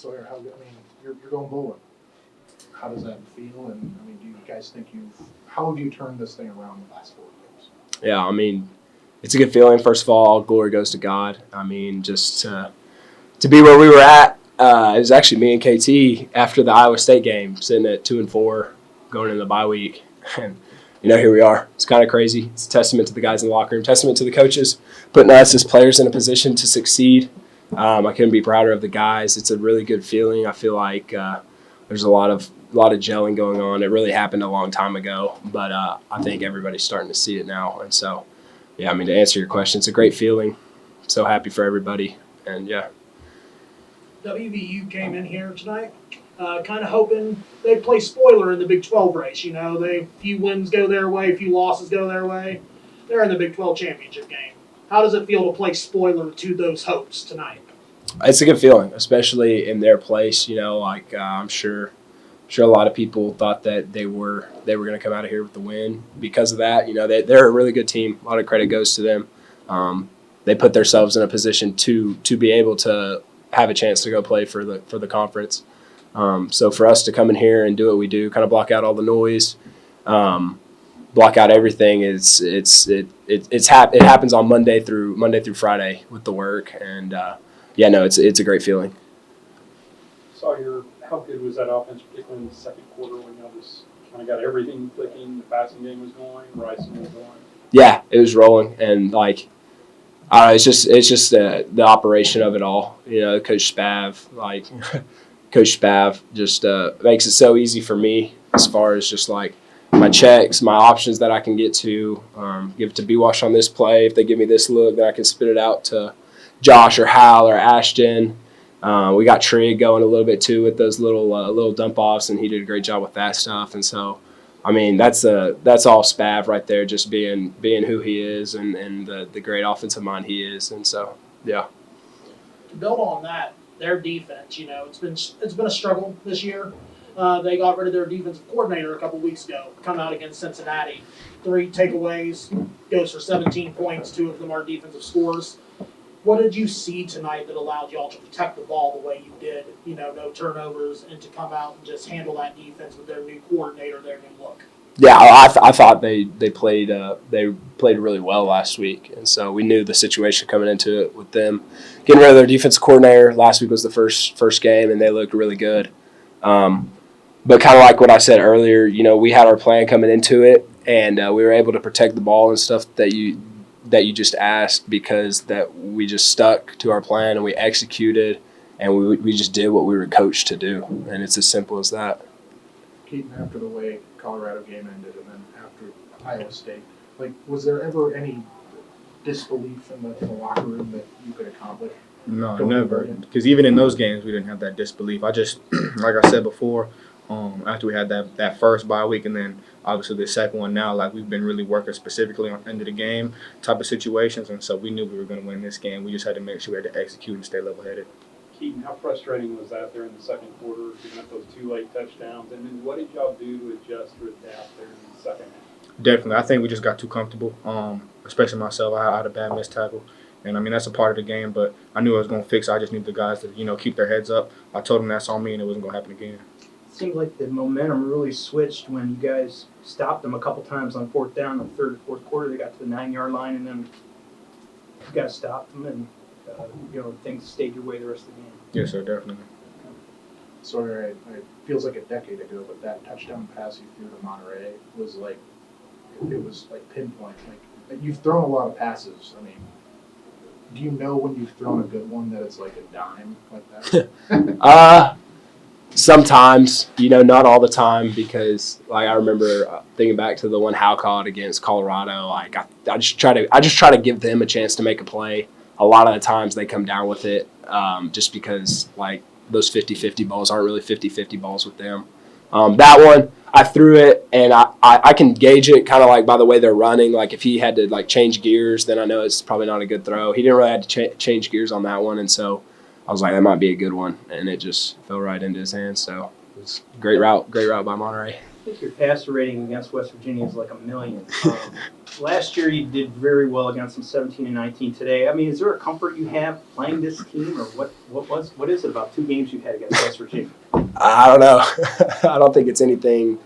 Sawyer, you're going bowling. How does that feel? And do you guys think how have you turned this thing around the last 4 games? Yeah, it's a good feeling. First of all glory goes to God. Just to be where we were at. It was actually me and KT after the Iowa State game, sitting at 2-4, going into the bye week, and here we are. It's kind of crazy. It's a testament to the guys in the locker room, testament to the coaches, putting us as players in a position to succeed. I couldn't be prouder of the guys. It's a really good feeling. I feel like there's a lot of gelling going on. It really happened a long time ago, but I think everybody's starting to see it now. And so, yeah, to answer your question, it's a great feeling. So happy for everybody, and yeah. WVU came in here tonight, kind of hoping they'd play spoiler in the Big 12 race. A few wins go their way, a few losses go their way. They're in the Big 12 championship game. How does it feel to play spoiler to those hopes tonight? It's a good feeling, especially in their place. I'm sure a lot of people thought that they were going to come out of here with the win because of that. They're a really good team. A lot of credit goes to them. They put themselves in a position to be able to have a chance to go play for the conference. So for us to come in here and do what we do, kind of block out all the noise, block out everything. It happens on Monday through Friday with the work, and it's a great feeling. Sawyer, how good was that offense, particularly in the second quarter when y'all just kind of got everything clicking? The passing game was going, Bryson was going. Yeah, it was rolling, and it's just the operation of it all. Coach Spav just makes it so easy for me as far as just my checks, my options that I can get to, give it to B-Wash on this play. If they give me this look, then I can spit it out to Josh or Hal or Ashton. We got Trig going a little bit too with those little dump offs, and he did a great job with that stuff. And so, that's all Spav right there, just being who he is and the great offensive mind he is. And so, yeah. To build on that, their defense, it's been a struggle this year. They got rid of their defensive coordinator a couple weeks ago, come out against Cincinnati. 3 takeaways, goes for 17 points. 2 of them are defensive scores. What did you see tonight that allowed y'all to protect the ball the way you did? No turnovers, and to come out and just handle that defense with their new coordinator, their new look. Yeah, I thought they played really well last week, and so we knew the situation coming into it with them getting rid of their defensive coordinator. Last week was the first game, and they looked really good. But kind of like what I said earlier, we had our plan coming into it, and we were able to protect the ball and stuff that you just asked, because that we just stuck to our plan and we executed, and we just did what we were coached to do, and it's as simple as that. Keaton, after the way Colorado game ended and then after Iowa State, was there ever any disbelief in the locker room that you could accomplish? No, never. Because even in those games, we didn't have that disbelief. I just, like I said before, after we had that first bye week and then obviously the second one now, we've been really working specifically on end of the game type of situations, and so we knew we were going to win this game. We just had to make sure we had to execute and stay level-headed. Keaton, how frustrating was that there in the second quarter, giving up those 2 late touchdowns? And then what did y'all do to adjust or adapt there in the second half? Definitely. I think we just got too comfortable, especially myself. I had a bad missed tackle. And, that's a part of the game, but I knew I was going to fix it. I just need the guys to, keep their heads up. I told them that's on me and it wasn't going to happen again. It seemed like the momentum really switched when you guys stopped them a couple times on 4th down in the 3rd or 4th quarter. They got to the 9-yard line, and then you guys stopped them, and, things stayed your way the rest of the game. Yes, sir, definitely. Sorry, it feels like a decade ago, but that touchdown pass you threw to Monterey was pinpoint. You've thrown a lot of passes. Do you know when you've thrown a good one that it's like a dime like that? Sometimes, not all the time, because I remember thinking back to the one Hal caught against Colorado. I just try to give them a chance to make a play. A lot of the times they come down with it, just because those 50-50 balls aren't really 50-50 balls with them. That one, I threw it, and I can gauge it kind of by the way they're running. If he had to change gears, then I know it's probably not a good throw. He didn't really have to change gears on that one, and so I was like, that might be a good one, and it just fell right into his hands. So it was a great route by Monterey. think your passer rating against West Virginia is like 1 million. Last year you did very well against them, 17 and 19 today. I mean, is there a comfort you have playing this team, or what is it about 2 games you've had against West Virginia? I don't know. I don't think it's anything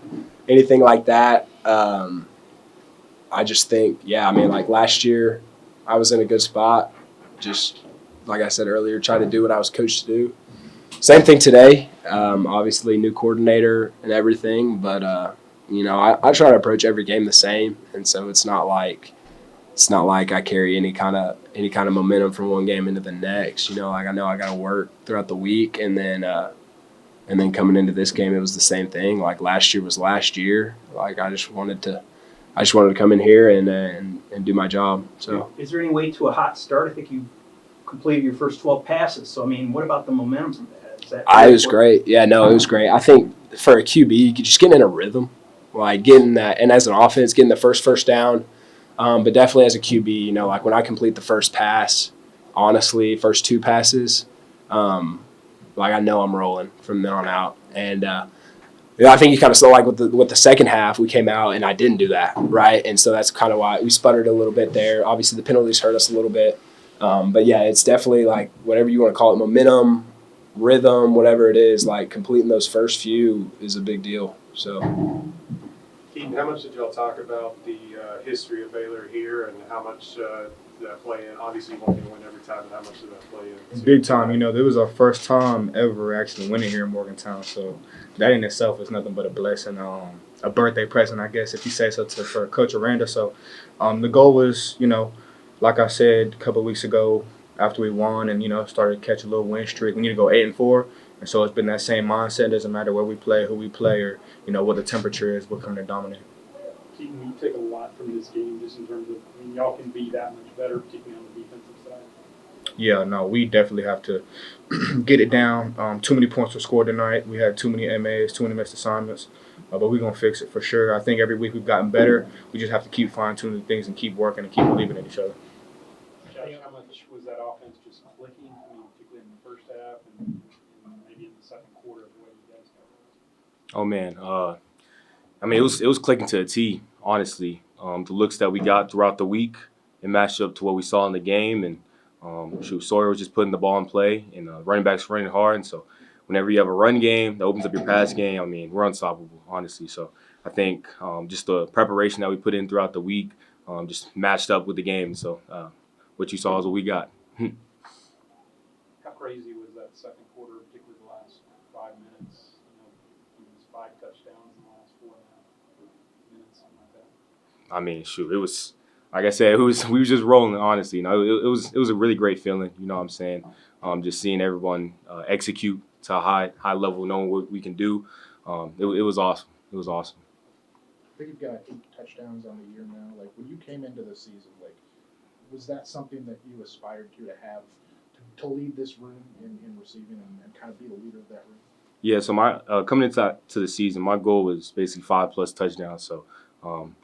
like that. I just think, I mean, like last year, I was in a good spot. Just like I said earlier, try to do what I was coached to do. Same thing today. Obviously, new coordinator and everything, but I try to approach every game the same, and so it's not like I carry any kind of momentum from one game into the next. Like I know I got to work throughout the week, and then coming into this game, it was the same thing. Like last year was last year. Like I just wanted to come in here and do my job. So is there any way to a hot start? I think you completed your first 12 passes. So I mean, what about the momentum from that? It was great. Yeah, no, it was great. I think for a QB, just getting in a rhythm, like getting that, and as an offense, getting the first down. But definitely as a QB, like when I complete the first pass, honestly, first 2 passes, like I know I'm rolling from then on out. And I think you kind of saw like with the second half, we came out and I didn't do that, right? And so that's kind of why we sputtered a little bit there. Obviously, the penalties hurt us a little bit. But yeah, it's definitely like whatever you want to call it, momentum, rhythm, whatever it is, like completing those first few is a big deal. So, Keaton, how much did y'all talk about the history of Baylor here, and how much did that play in? Obviously, you won't win every time, but how much did that play in? Big time. This was our first time ever actually winning here in Morgantown, so that in itself is nothing but a blessing. A birthday present, I guess, if you say so, for Coach Aranda. So, the goal was, like I said a couple of weeks ago, after we won and started to catch a little win streak, we need to go 8-4. And so it's been that same mindset. It doesn't matter where we play, who we play, or what the temperature is. We're going to dominate. Keaton, you take a lot from this game just in terms of, y'all can be that much better, particularly on the defensive side. Yeah, no, we definitely have to get it down. Too many points were scored tonight. We had too many MAs, too many missed assignments. But we're going to fix it for sure. I think every week we've gotten better. We just have to keep fine-tuning things and keep working and keep believing in each other. Josh, how much was that offense just clicking, particularly in the first half and maybe in the second quarter of the way you guys got? Oh man, it was clicking to a T. Honestly, the looks that we got throughout the week, it matched up to what we saw in the game, and Sawyer was just putting the ball in play, and running backs running hard, and so whenever you have a run game that opens up your pass game, we're unstoppable, honestly. So I think just the preparation that we put in throughout the week just matched up with the game. So what you saw is what we got. How crazy was that second quarter, particularly the last 5 minutes? It was 5 touchdowns in the last 4.5 minutes, something like that. It was, like I said, we was just rolling, honestly. It was a really great feeling, you know what I'm saying? Just seeing everyone execute to a high level, knowing what we can do. It was awesome. It was awesome. I think you've got 8 touchdowns on the year now. Like when you came into the season, like was that something that you aspired to have to lead this room in receiving and kind of be the leader of that room? Yeah. So my coming into the season, my goal was basically 5+ touchdowns. So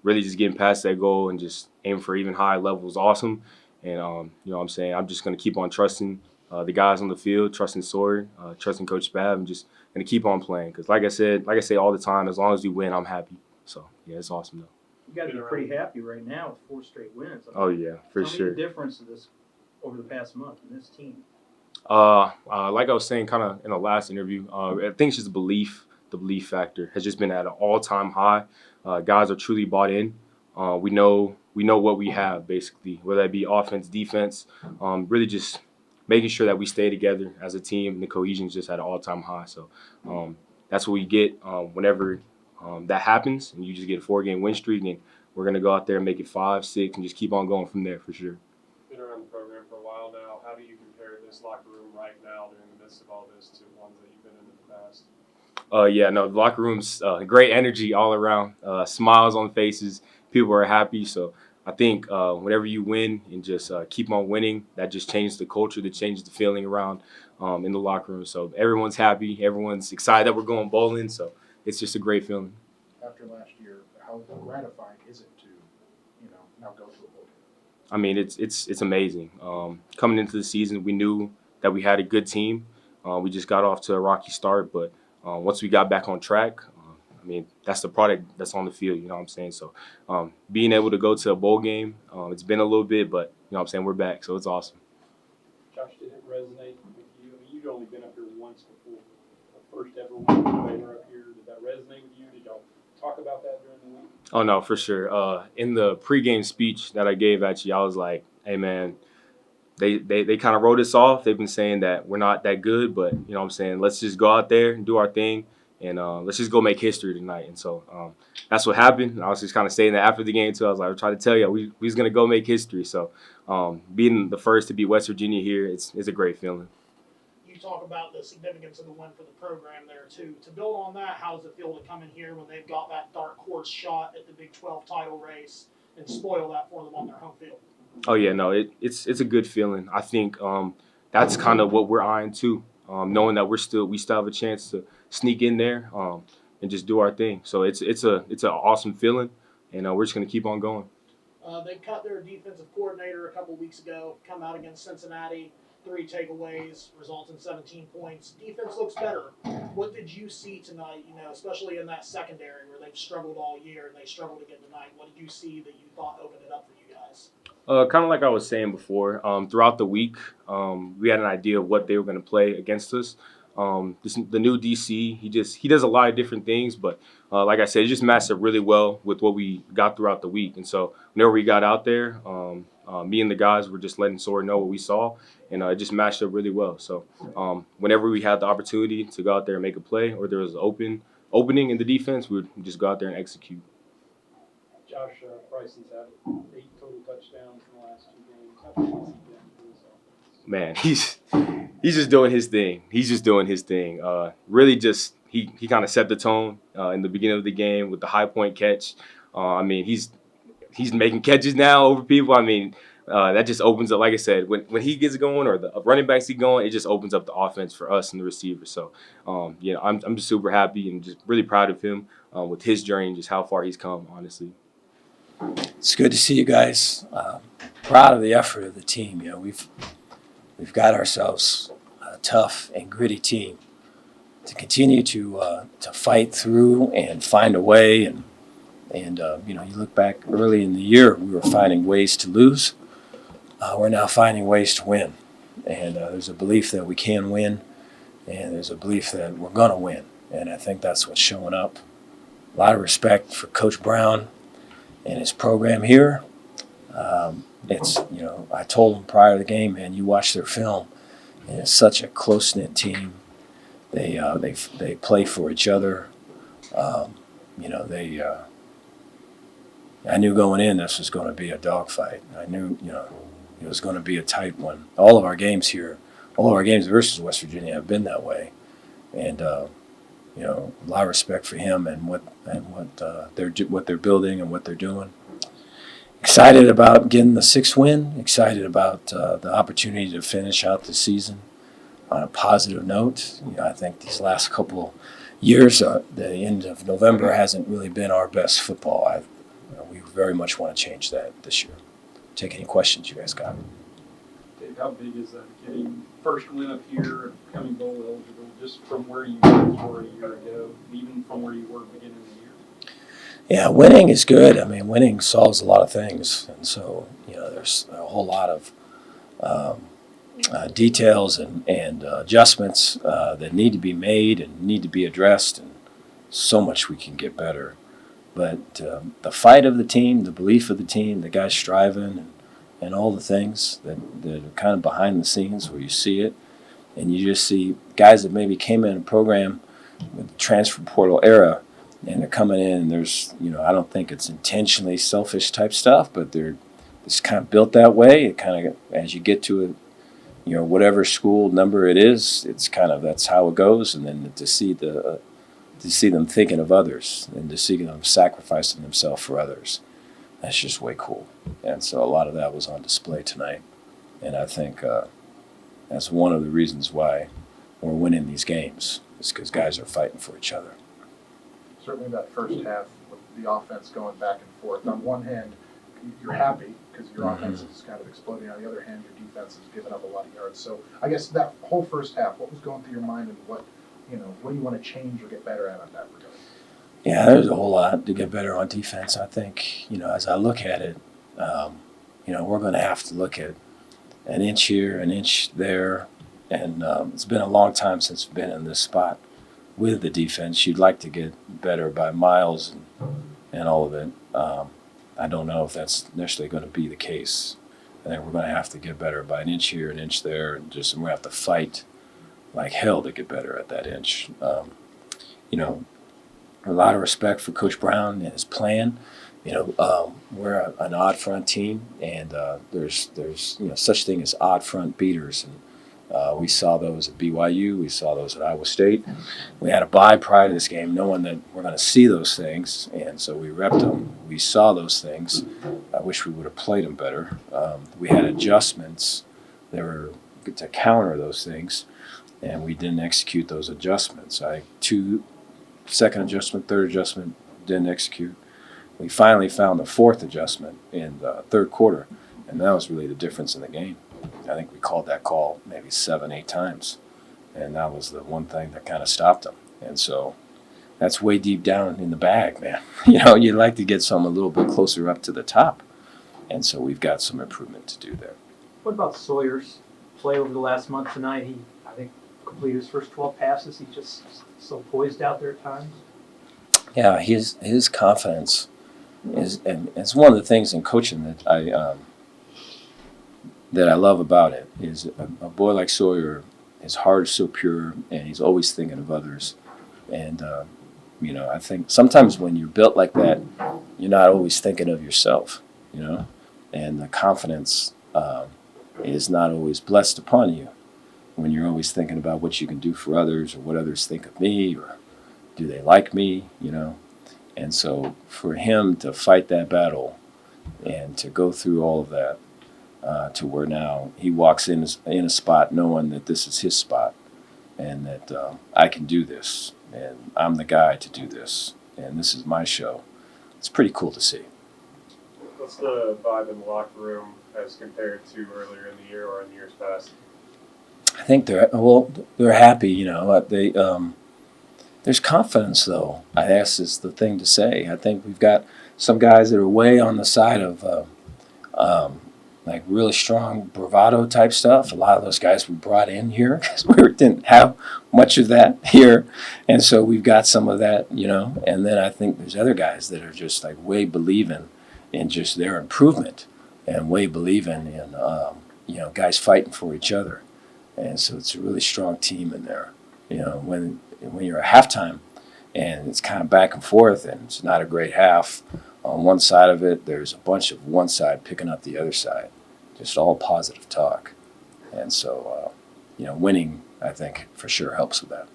really just getting past that goal and just aiming for even higher level was awesome. And you know what I'm saying, I'm just gonna keep on trusting the guys on the field, trusting Sawyer, trusting Coach Babb, and just gonna keep on playing. Because like I say all the time, as long as we win, I'm happy. So yeah, it's awesome though. You got to be pretty happy right now with 4 straight wins. Oh yeah, for sure. What's the difference of this over the past month in this team? Like I was saying, kind of in the last interview, I think it's just belief. The belief factor has just been at an all-time high. Guys are truly bought in. We know what we have basically, whether that be offense, defense. Really just making sure that we stay together as a team. And the cohesion is just at an all-time high. So that's what we get whenever that happens, and you just get a 4-game win streak, and we're gonna go out there and make it 5, 6, and just keep on going from there for sure. Been around the program for a while now. How do you compare this locker room right now during the midst of all this to ones that you've been in the past? The locker room's great energy all around, smiles on faces, people are happy. So I think whenever you win and just keep on winning, that just changes the culture, that changes the feeling around in the locker room. So everyone's happy, everyone's excited that we're going bowling. So it's just a great feeling. After last year, how gratifying is it to, now go to a bowl game? I mean, it's amazing. Coming into the season, we knew that we had a good team. We just got off to a rocky start, but once we got back on track, I mean, that's the product that's on the field. You know what I'm saying? So being able to go to a bowl game, it's been a little bit, but you know what I'm saying, we're back, so it's awesome. Josh, did it resonate with you? I mean, you'd only been up here once before. The first ever one with Baylor up here. Did that resonate with you? Did y'all talk about that during the week? Oh no, for sure. In the pregame speech that I gave at you, I was like, "Hey man, they kind of wrote us off. They've been saying that we're not that good, but you know what I'm saying, let's just go out there and do our thing, and let's just go make history tonight." And so that's what happened. And I was just kind of saying that after the game too. I was like, "I'm trying to tell you, we was gonna go make history." So being the first to beat West Virginia here, it's a great feeling. You talk about the significance of the win for the program there too. To build on that, how does it feel to come in here when they've got that dark horse shot at the Big 12 title race and spoil that for them on their home field? Oh yeah, no, it's a good feeling. I think that's kind of what we're eyeing too, knowing that we still have a chance to sneak in there and just do our thing. So it's an awesome feeling, and we're just gonna keep on going. They cut their defensive coordinator a couple weeks ago, come out against Cincinnati, 3 takeaways, results in 17 points. Defense looks better. What did you see tonight, especially in that secondary where they've struggled all year and they struggled again tonight? What did you see that you thought opened it up for you guys? Kind of like I was saying before, throughout the week, we had an idea of what they were going to play against us. The new DC, he does a lot of different things, but like I said, it just matched up really well with what we got throughout the week. And so whenever we got out there, me and the guys were just letting Sawyer know what we saw, and it just matched up really well. So whenever we had the opportunity to go out there and make a play, or there was an opening in the defense, we would just go out there and execute. Josh Bryson's had 8 total touchdowns in the last 2 games. How big has he been for this offense? Man, he's just doing his thing. He's just doing his thing. Really, just he kind of set the tone in the beginning of the game with the high point catch. I mean, he's making catches now over people. I mean, that just opens up. Like I said, when he gets going or the running backs get going, it just opens up the offense for us and the receivers. So, I'm just super happy and just really proud of him with his journey and just how far he's come. Honestly. It's good to see you guys. Proud of the effort of the team. We've got ourselves a tough and gritty team to continue to fight through and find a way. And you look back early in the year, we were finding ways to lose. We're now finding ways to win. And there's a belief that we can win, and there's a belief that we're going to win. And I think that's what's showing up. A lot of respect for Coach Brown and his program here. I told him prior to the game, man, you watch their film, and it's such a close-knit team. They play for each other. I knew going in this was going to be a dogfight. I knew, it was going to be a tight one. All of our games versus West Virginia have been that way. And, a lot of respect for him and what they're building and what they're doing. Excited about getting the 6th win. Excited about the opportunity to finish out the season on a positive note. I think these last couple years, the end of November hasn't really been our best football. We very much want to change that this year. Take any questions you guys got. Dave, how big is that getting first win up here and becoming bowl eligible, just from where you were a year ago, even from where you were beginning of the year? Yeah, winning is good. I mean, winning solves a lot of things. And so, there's a whole lot of details and adjustments that need to be made and need to be addressed, and so much we can get better. But the fight of the team, the belief of the team, the guys striving, and all the things that are kind of behind the scenes where you see it, and you just see guys that maybe came in a program with the transfer portal era, and they're coming in, and there's, I don't think it's intentionally selfish type stuff, but it's kind of built that way. It kind of, as you get to it, whatever school number it is, it's kind of, that's how it goes. And then to see them thinking of others and to see them sacrificing themselves for others, that's just way cool. And so a lot of that was on display tonight. And I think that's one of the reasons why we're winning these games, is because guys are fighting for each other. Certainly that first half with the offense going back and forth. On one hand, you're happy because your offense is kind of exploding. On the other hand, your defense is giving up a lot of yards. So I guess that whole first half, what was going through your mind, and what do you want to change or get better at on that regard? Yeah, there's a whole lot to get better on defense. I think, as I look at it, we're going to have to look at an inch here, an inch there. And it's been a long time since we've been in this spot with the defense. You'd like to get better by miles and all of it. I don't know if that's necessarily going to be the case. I think we're going to have to get better by an inch here, an inch there, and we're going to have to fight like hell to get better at that inch. A lot of respect for Coach Brown and his plan. We're an odd front team, and there's such thing as odd front beaters, and we saw those at BYU. We saw those at Iowa State. We had a bye prior to this game, knowing that we're going to see those things, and so we repped them. We saw those things. I wish we would have played them better. We had adjustments that were to counter those things, and we didn't execute those adjustments. Second adjustment, third adjustment, didn't execute. We finally found the fourth adjustment in the third quarter, and that was really the difference in the game. I think we called that call maybe 7-8 times, and that was the one thing that kind of stopped them. And so that's way deep down in the bag, man. You'd like to get some a little bit closer up to the top, and so we've got some improvement to do there. What about Sawyer's play over the last month tonight? He, I think, completed his first 12 passes. He just so poised out there at times. Yeah, his confidence is, and it's one of the things in coaching that I love about it is a boy like Sawyer. His heart is so pure, and he's always thinking of others. And I think sometimes when you're built like that, you're not always thinking of yourself. And the confidence is not always blessed upon you when you're always thinking about what you can do for others or what others think of me or do they like me, And so for him to fight that battle and to go through all of that to where now he walks in a spot knowing that this is his spot and that I can do this and I'm the guy to do this and this is my show. It's pretty cool to see. What's the vibe in the locker room as compared to earlier in the year or in years past? I think they're happy. There's confidence though. I guess is the thing to say. I think we've got some guys that are way on the side of like really strong bravado type stuff. A lot of those guys we brought in here because we didn't have much of that here, and so we've got some of that, And then I think there's other guys that are just like way believing in just their improvement and way believing in guys fighting for each other. And so it's a really strong team in there. When you're at halftime and it's kind of back and forth and it's not a great half, on one side of it, there's a bunch of one side picking up the other side. Just all positive talk. And so, winning, I think, for sure helps with that.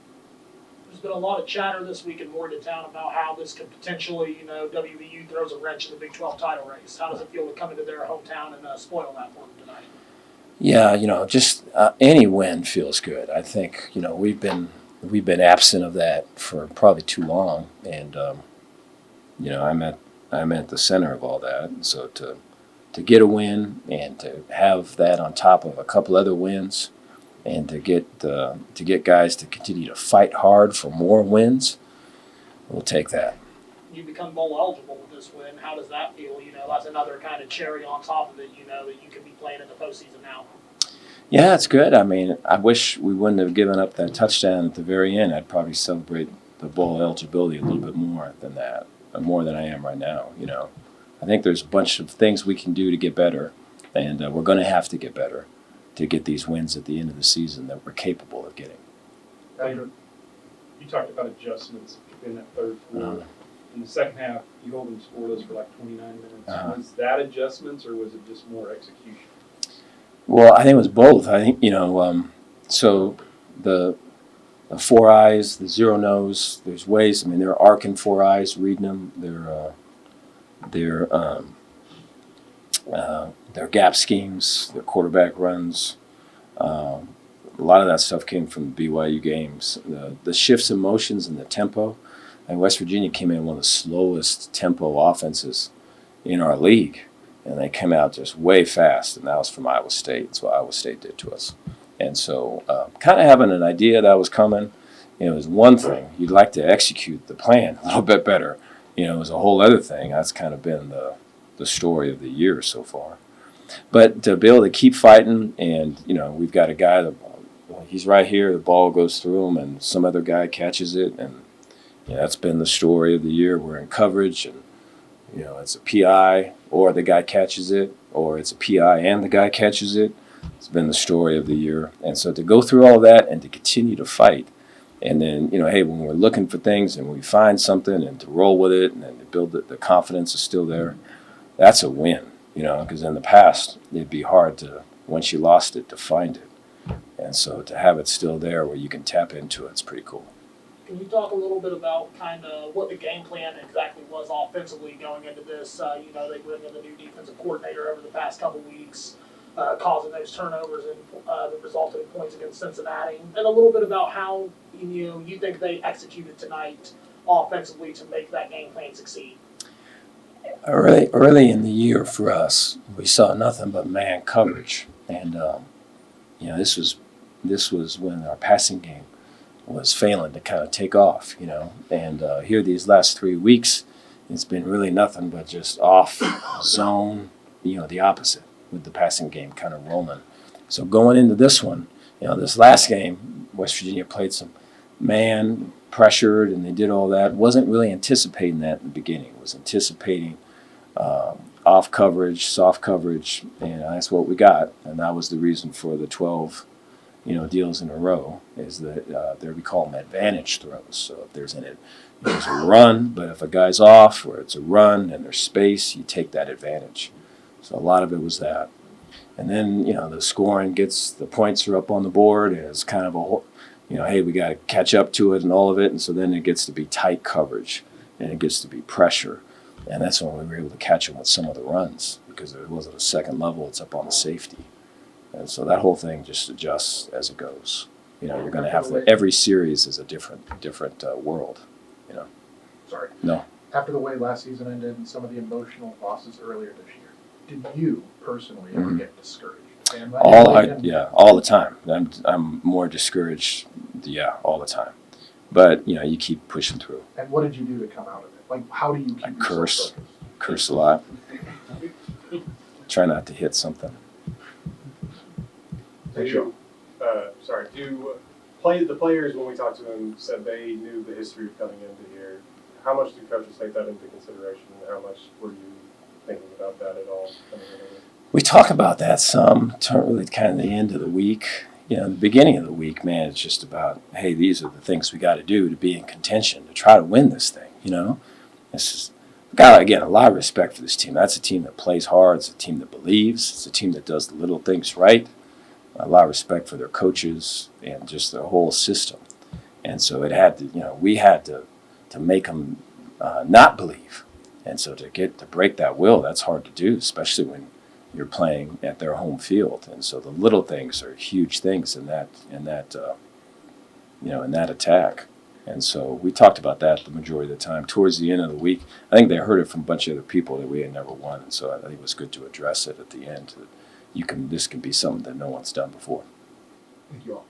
There's been a lot of chatter this week in Morgantown about how this could potentially, WVU throws a wrench in the Big 12 title race. How does it feel to come into their hometown and spoil that for them tonight? Yeah, just any win feels good. I think we've been absent of that for probably too long, and I'm at the center of all that. And so to get a win and to have that on top of a couple other wins, and to get guys to continue to fight hard for more wins, we'll take that. You become bowl eligible with this win. How does that feel? That's another kind of cherry on top of it, that you could be playing in the postseason now. Yeah, it's good. I mean, I wish we wouldn't have given up that touchdown at the very end. I'd probably celebrate the bowl eligibility a little bit more than that, more than I am right now, I think there's a bunch of things we can do to get better, and we're going to have to get better to get these wins at the end of the season that we're capable of getting. You talked about adjustments in that third quarter. In the second half, you hold them scoreless for like 29 minutes. Was that adjustments or was it just more execution? Well, I think it was both. I think, so the 4 eyes, the 0 nose, there's ways. I mean, they're arcing 4 eyes, reading them. Their gap schemes, their quarterback runs. A lot of that stuff came from the BYU games. The shifts in motions and the tempo. And West Virginia came in one of the slowest tempo offenses in our league. And they came out just way fast, and that was from Iowa State. That's what Iowa State did to us. And so kind of having an idea that was coming you know, is one thing. You'd like to execute the plan a little bit better. You know, is a whole other thing. That's kind of been the story of the year so far. But to be able to keep fighting, and you know, we've got a guy that he's right here. The ball goes through him, and some other guy catches it, and you know, that's been the story of the year. We're in coverage, and you know, it's a PI, or the guy catches it, or it's a PI and the guy catches it. It's been the story of the year, and so to go through all that and to continue to fight, and then you know, hey, when we're looking for things and we find something, and to roll with it, and then to build the confidence is still there. That's a win. You know, because in the past, it'd be hard to, once you lost it, to find it. And so to have it still there where you can tap into it's pretty cool. Can you talk a little bit about kind of what the game plan exactly was offensively going into this? You know, they bring in the new defensive coordinator over the past couple weeks, causing those turnovers and that resulted in points against Cincinnati. And a little bit about how, you know, you think they executed tonight offensively to make that game plan succeed. Early in the year for us, we saw nothing but man coverage, and you know, this was when our passing game was failing to kind of take off. You know, and here these last 3 weeks, it's been really nothing but just off zone. You know, the opposite with the passing game kind of rolling. So going into this one, you know, this last game, West Virginia played some man pressured, and they did all that. Wasn't really anticipating that in the beginning. Was anticipating off coverage, soft coverage, and that's what we got. And that was the reason for the 12, you know, deals in a row. Is that there we call them advantage throws. So if there's a run, but if a guy's off or it's a run and there's space, you take that advantage. So a lot of it was that. And then you know the scoring gets, the points are up on the board, and it's kind of a, you know, hey, we got to catch up to it and all of it. And so then it gets to be tight coverage, and it gets to be pressure. And that's when we were able to catch them with some of the runs, because it wasn't a second level, it's up on the safety. And so that whole thing just adjusts as it goes. You know, you're going to have to, every series is a different world, you know. Sorry. No. After the way last season ended and some of the emotional losses earlier this year, did you personally ever get discouraged? And All the time. I'm more discouraged, all the time. But you know, you keep pushing through. And what did you do to come out of it? Like, how do you keep yourself focused? Curse a lot. Try not to hit something. Do the players, when we talked to them, said they knew the history of coming into here? How much do coaches take that into consideration, and how much were you thinking about that at all coming into it? We talk about that some, really kind of the end of the week. You know, in the beginning of the week, man, it's just about, hey, these are the things we got to do to be in contention, to try to win this thing, you know? This is, again, a lot of respect for this team. That's a team that plays hard. It's a team that believes. It's a team that does the little things right. A lot of respect for their coaches and just their whole system. And so it had to, you know, we had to make them not believe. And so to break that will, that's hard to do, especially when you're playing at their home field. And so the little things are huge things in that attack. And so we talked about that the majority of the time. Towards the end of the week, I think they heard it from a bunch of other people that we had never won. And so I think it was good to address it at the end. That this can be something that no one's done before. Thank you all.